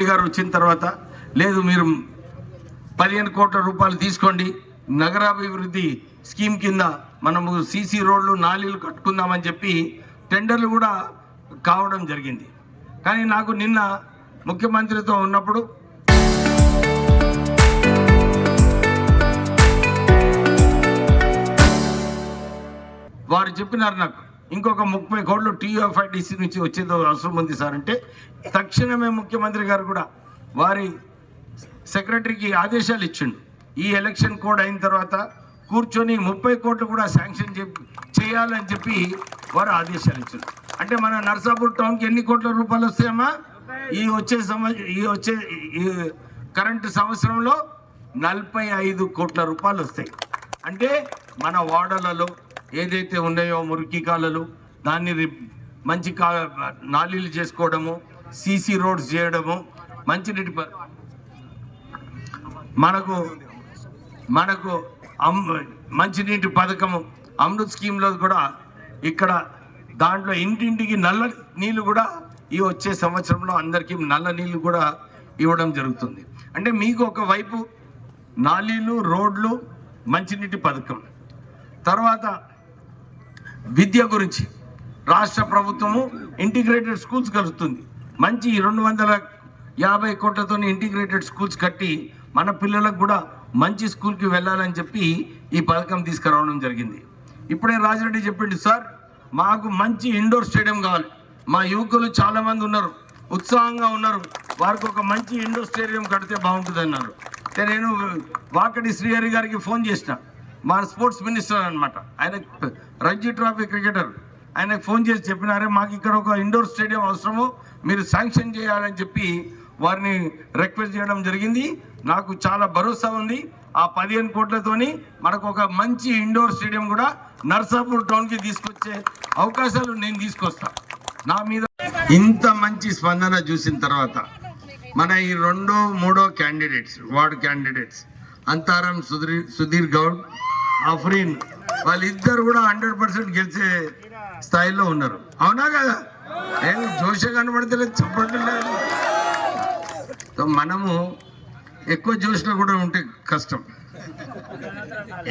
గారు వచ్చిన తర్వాత లేదు మీరు 15 కోట్ల రూపాయలు తీసుకోండి నగరాభివృద్ధి స్కీమ్ కింద మనము సీసీ రోడ్లు నాలీలు కట్టుకుందామని చెప్పి టెండర్లు కూడా కావడం జరిగింది. కానీ నాకు నిన్న ముఖ్యమంత్రితో ఉన్నప్పుడు వారు చెప్పినారు నాకు ఇంకొక 30 కోట్లు టీయూఎఫ్ఐడిసి నుంచి వచ్చేదో అవసరం ఉంది సార్ అంటే తక్షణమే ముఖ్యమంత్రి గారు కూడా వారి సెక్రటరీకి ఆదేశాలు ఇచ్చిండు. ఈ ఎలక్షన్ కోడ్ అయిన తర్వాత కూర్చొని 30 కోట్లు కూడా శాంక్షన్ చేయాలని చెప్పి వారు ఆదేశాలు ఇచ్చారు. అంటే మన నర్సాపూర్ టౌన్కి ఎన్ని కోట్ల రూపాయలు వస్తాయమ్మా? ఈ వచ్చే కరెంటు సంవత్సరంలో 45 కోట్ల రూపాయలు వస్తాయి. అంటే మన వార్డులలో ఏదైతే ఉన్నాయో మురికి కాలలు దాన్ని మంచి నాలీలు చేసుకోవడము, సీసీ రోడ్స్ చేయడము, మంచినీటి మనకు మంచినీటి పథకము అమృత్ స్కీమ్లో కూడా ఇక్కడ దాంట్లో ఇంటింటికి నల్ల నీళ్ళు కూడా ఈ వచ్చే సంవత్సరంలో అందరికీ నల్ల నీళ్ళు కూడా ఇవ్వడం జరుగుతుంది. అంటే మీకు ఒకవైపు నాలీలు, రోడ్లు, మంచినీటి పథకం, తర్వాత విద్య గురించి రాష్ట్ర ప్రభుత్వము ఇంటిగ్రేటెడ్ స్కూల్స్ కలుస్తుంది. మంచి 250 కోట్లతో ఇంటిగ్రేటెడ్ స్కూల్స్ కట్టి మన పిల్లలకు కూడా మంచి స్కూల్కి వెళ్ళాలని చెప్పి ఈ పథకం తీసుకురావడం జరిగింది. ఇప్పుడే రాజిరెడ్డి చెప్పిండు, సార్ మాకు మంచి ఇండోర్ స్టేడియం కావాలి, మా యువకులు చాలామంది ఉన్నారు, ఉత్సాహంగా ఉన్నారు, వారికి ఒక మంచి ఇండోర్ స్టేడియం కడితే బాగుంటుంది అన్నారు. నేను వాకటి శ్రీహరి గారికి ఫోన్ చేసిన, మా స్పోర్ట్స్ మినిస్టర్ అనమాట, ఆయన రంజీ ట్రోఫీ క్రికెటర్, ఆయనకు ఫోన్ చేసి చెప్పినారే మాకు ఇక్కడ ఒక ఇండోర్ స్టేడియం అవసరము, మీరు శాంక్షన్ చేయాలని చెప్పి వారిని రిక్వెస్ట్ చేయడం జరిగింది. నాకు చాలా భరోసా ఉంది, ఆ 15 కోట్లతోని మనకు ఒక మంచి ఇండోర్ స్టేడియం కూడా నర్సాపూర్ టౌన్కి తీసుకొచ్చే అవకాశాలు నేను తీసుకొస్తా. నా మీద ఇంత మంచి స్పందన చూసిన తర్వాత మన ఈ 2, 3 candidates, ward candidates Antaram Sudheer Goud, Afreen, వాళ్ళిద్దరు కూడా 100% గెలిచే స్థాయిలో ఉన్నారు. అవునా కదా? ఏం జోష కనబడతలేదు, చెప్పట్లేదు. మనము ఎక్కువ జోష్లో కూడా ఉంటే కష్టం,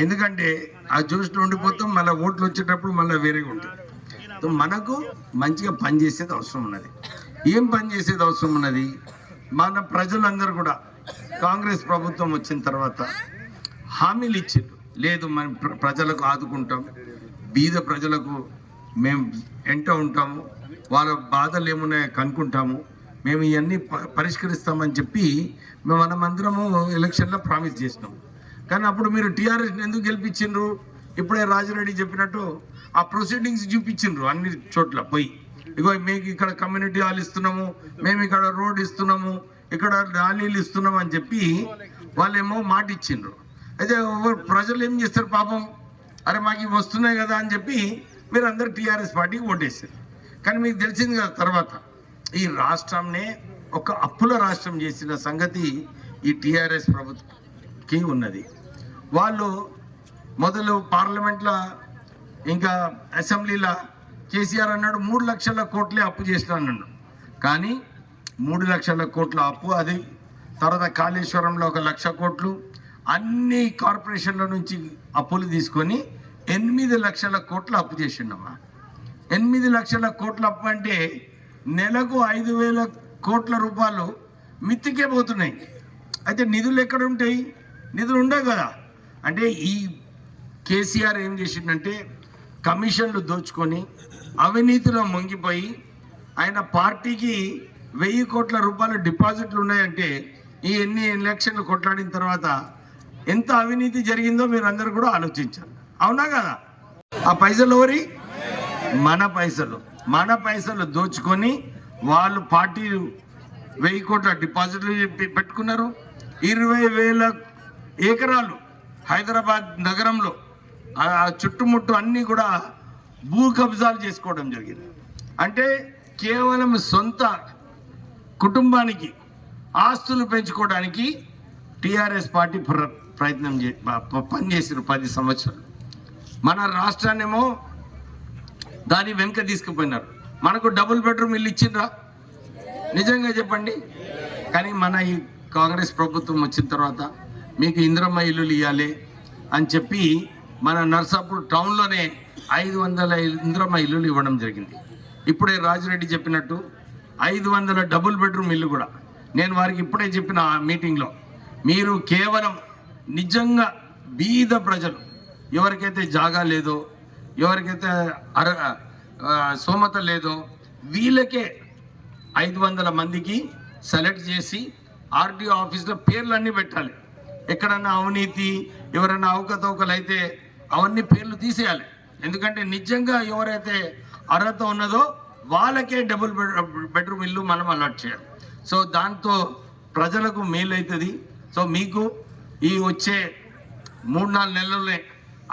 ఎందుకంటే ఆ జోష్లో ఉండిపోతాం, మళ్ళీ ఓట్లు వచ్చేటప్పుడు మళ్ళీ వేరేగా ఉంటుంది. మనకు మంచిగా పనిచేసేది అవసరం ఉన్నది. ఏం పని చేసేది అవసరం ఉన్నది? మన ప్రజలందరూ కూడా కాంగ్రెస్ ప్రభుత్వం వచ్చిన తర్వాత హామీలు ఇచ్చారు, లేదు మనం ప్రజలకు ఆదుకుంటాం, బీద ప్రజలకు మేము ఎంట ఉంటాము, వాళ్ళ బాధలు ఏమున్నాయో కనుక్కుంటాము, మేము ఇవన్నీ పరిష్కరిస్తామని చెప్పి మనమందరము ఎలక్షన్లో ప్రామిస్ చేసినాం. కానీ అప్పుడు మీరు టీఆర్ఎస్ ఎందుకు గెలిపించిండ్రు? ఇప్పుడే రాజిరెడ్డి చెప్పినట్టు ఆ ప్రొసీడింగ్స్ చూపించిండ్రు అన్ని చోట్ల పోయి, ఇగో మీకు ఇక్కడ కమ్యూనిటీ హాల్ ఇస్తున్నాము, మేము ఇక్కడ రోడ్ ఇస్తున్నాము, ఇక్కడ నాలీలు ఇస్తున్నాము అని చెప్పి వాళ్ళేమో మాట ఇచ్చిండ్రు. అయితే ప్రజలు ఏం చేస్తారు పాపం, అరే మాకు ఇవి వస్తున్నాయి కదా అని చెప్పి మీరు అందరు టీఆర్ఎస్ పార్టీకి ఓటేస్తారు. కానీ మీకు తెలిసింది కదా తర్వాత ఈ రాష్ట్రంనే ఒక అప్పుల రాష్ట్రం చేసిన సంగతి ఈ టీఆర్ఎస్ ప్రభుత్వంకి ఉన్నది. వాళ్ళు మొదలు పార్లమెంట్లో ఇంకా అసెంబ్లీలో కేసీఆర్ అన్నాడు 3 లక్షల కోట్లే అప్పు చేసిన అన్నాడు. కానీ 3 లక్షల కోట్ల అప్పు, అది తర్వాత కాళేశ్వరంలో 1 లక్ష కోట్లు, అన్ని కార్పొరేషన్ల నుంచి అప్పులు తీసుకొని 8 లక్షల కోట్ల అప్పు చేసిండమ్మా. 8 లక్షల కోట్ల అప్పు అంటే నెలకు 5,000 కోట్ల రూపాయలు మిత్తికే పోతున్నాయి. అయితే నిధులు ఎక్కడ ఉంటాయి? నిధులు ఉండవు కదా. అంటే ఈ కేసీఆర్ ఏం చేసిండంటే కమిషన్లు దోచుకొని అవినీతిలో మొంగిపోయి ఆయన పార్టీకి 1000 కోట్ల రూపాయల డిపాజిట్లు ఉన్నాయంటే ఈ ఎన్ని ఎలక్షన్లు కొట్లాడిన తర్వాత ఎంత అవినీతి జరిగిందో మీరు అందరూ కూడా ఆలోచించారు. అవునా కదా? ఆ పైసలు ఎవరి? మన పైసలు దోచుకొని వాళ్ళు పార్టీలు 1000 కోట్ల డిపాజిట్లు పెట్టుకున్నారు. 20,000 ఎకరాలు హైదరాబాద్ నగరంలో ఆ చుట్టుముట్టు అన్నీ కూడా భూ కబ్జాలు చేసుకోవడం జరిగింది. అంటే కేవలం సొంత కుటుంబానికి ఆస్తులు పెంచుకోవడానికి టీఆర్ఎస్ పార్టీ ప్రయత్నం పనిచేసారు 10 సంవత్సరాలు. మన రాష్ట్రాన్నేమో దాని వెనుక తీసుకుపోయినారు. మనకు డబుల్ బెడ్రూమ్ ఇల్లు ఇచ్చిండ్రా? నిజంగా చెప్పండి, కానీ మన ఈ కాంగ్రెస్ ప్రభుత్వం వచ్చిన తర్వాత మీకు ఇందిరమ్మ ఇల్లులు ఇవ్వాలి అని చెప్పి మన నర్సాపూర్ టౌన్లోనే 500 ఇందిరమ్మ ఇల్లులు ఇవ్వడం జరిగింది. ఇప్పుడే రాజిరెడ్డి చెప్పినట్టు 500 డబుల్ బెడ్రూమ్ ఇల్లు కూడా నేను వారికి ఇప్పుడే చెప్పిన ఆ మీటింగ్లో, మీరు కేవలం నిజంగా బీద ప్రజలు ఎవరికైతే జాగా లేదో, ఎవరికైతే సోమత లేదో వీళ్ళకే 500 మందికి సెలెక్ట్ చేసి ఆర్టీఓ ఆఫీస్లో పేర్లన్నీ పెట్టాలి. ఎక్కడన్నా అవినీతి ఎవరైనా అవకతవకలు అయితే అవన్నీ పేర్లు తీసేయాలి. ఎందుకంటే నిజంగా ఎవరైతే అర్హత ఉన్నదో వాళ్ళకే డబుల్ బెడ్రూమ్ ఇల్లు మనం అలాట్ చేయాలి. సో దాంతో ప్రజలకు మేలు అవుతుంది. సో మీకు ఈ వచ్చే 3-4 నెలలనే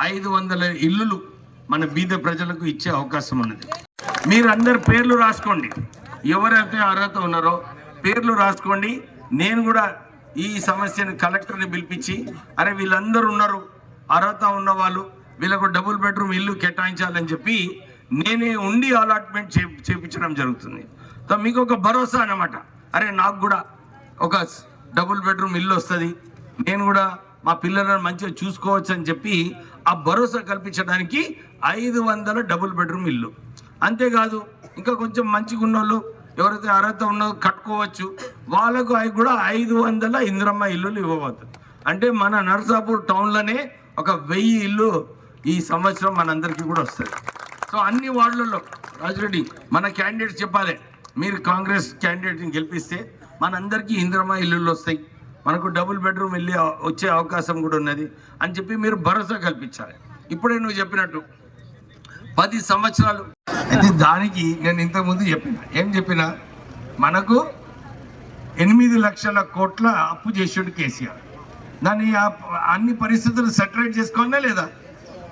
500 ఇల్లులు మన బీద ప్రజలకు ఇచ్చే అవకాశం ఉన్నది. మీరు అందరు పేర్లు రాసుకోండి, ఎవరైతే అర్హత ఉన్నారో పేర్లు రాసుకోండి. నేను కూడా ఈ సమస్యను కలెక్టర్ని పిలిపించి, అరే వీళ్ళందరూ ఉన్నారు అర్హత ఉన్న వాళ్ళు, వీళ్ళకు డబుల్ బెడ్రూమ్ ఇల్లు కేటాయించాలని చెప్పి నేనే ఉండి అలాట్మెంట్ చేయించడం జరుగుతుంది. సో మీకు ఒక భరోసా అన్నమాట, అరే నాకు కూడా ఒక డబుల్ బెడ్రూమ్ ఇల్లు వస్తుంది, నేను కూడా మా పిల్లలను మంచిగా చూసుకోవచ్చు అని చెప్పి ఆ భరోసా కల్పించడానికి 500 డబుల్ బెడ్రూమ్ ఇల్లు. అంతేకాదు ఇంకా కొంచెం మంచిగా ఉన్నోళ్ళు ఎవరైతే అర్హత ఉన్నో కట్టుకోవచ్చు, వాళ్ళకు అవి కూడా 500 ఇందిరమ్మ ఇల్లులు ఇవ్వవచ్చు. అంటే మన నర్సాపూర్ టౌన్లోనే ఒక 1000 ఇల్లు ఈ సంవత్సరం మనందరికీ కూడా వస్తుంది. సో అన్ని వార్డులలో రాజిరెడ్డి మన క్యాండిడేట్స్ చెప్పాలి, మీరు కాంగ్రెస్ క్యాండిడేట్ని గెలిపిస్తే మనందరికీ ఇందిరమ్మ ఇల్లులు వస్తాయి, మనకు డబుల్ బెడ్రూమ్ ఇల్లు వచ్చే అవకాశం కూడా ఉన్నది అని చెప్పి మీరు భరోసా కల్పించాలి. ఇప్పుడే నువ్వు చెప్పినట్టు 10 సంవత్సరాలు అయితే దానికి నేను ఇంతకుముందు ఏం చెప్పినా మనకు 8 లక్షల కోట్ల అప్పు చేసాడు కేసీఆర్. దాన్ని అన్ని పరిస్థితులు సెటరేట్ చేసుకోవాలనే లేదా?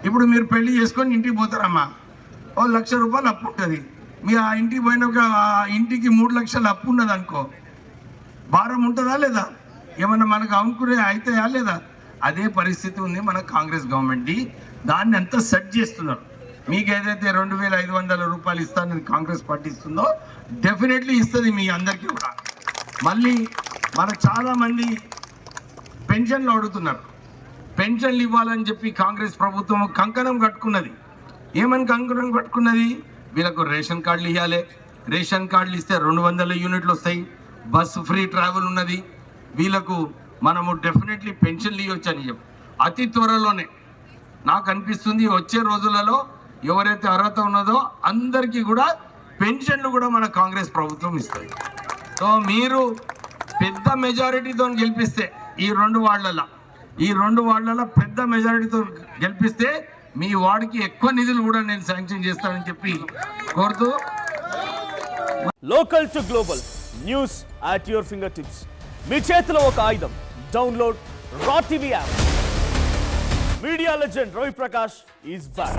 ఇప్పుడు మీరు పెళ్లి చేసుకొని ఇంటికి పోతారమ్మా, ₹1,00,000 అప్పు ఉంటుంది. మీ ఆ ఇంటికి పోయినాక ఆ ఇంటికి 3 లక్షల అప్పు ఉన్నది అనుకో, భారం ఉంటుందా లేదా? ఏమన్నా మనకు అనుకునే అవుతాయా లేదా? అదే పరిస్థితి ఉంది మన కాంగ్రెస్ గవర్నమెంట్. దాన్ని అంతా సెట్ చేస్తున్నారు. మీకు ఏదైతే 2,500 రూపాయలు ఇస్తానని కాంగ్రెస్ పార్టీ ఇస్తుందో డెఫినెట్లీ ఇస్తుంది మీ అందరికీ కూడా. మళ్ళీ మనకు చాలామంది పెన్షన్లు అడుగుతున్నారు. పెన్షన్లు ఇవ్వాలని చెప్పి కాంగ్రెస్ ప్రభుత్వం కంకణం కట్టుకున్నది. ఏమని కంకణం కట్టుకున్నది? వీళ్ళకు రేషన్ కార్డులు ఇవ్వాలి, రేషన్ కార్డులు ఇస్తే 200 యూనిట్లు వస్తాయి, బస్సు ఫ్రీ ట్రావెల్ ఉన్నది, వీళ్ళకు మనము డెఫినెట్లీ పెన్షన్లు ఇవ్వచ్చు అని చెప్పి అతి త్వరలోనే నాకు అనిపిస్తుంది వచ్చే రోజులలో ఎవరైతే అర్హత ఉన్నదో అందరికీ కూడా పెన్షన్లు కూడా మన కాంగ్రెస్ ప్రభుత్వం ఇస్తుంది. సో మీరు పెద్ద మెజారిటీతో గెలిపిస్తే ఈ 2 వార్డులలో పెద్ద మెజారిటీతో గెలిపిస్తే మీ వార్డుకి ఎక్కువ నిధులు కూడా నేను శాంక్షన్ చేస్తానని చెప్పి కోరుతూ, local to global news at your fingertips. మీ చేతిలో ఒక ఆయుధం. Download R TV app. Media legend Ravi Prakash is back.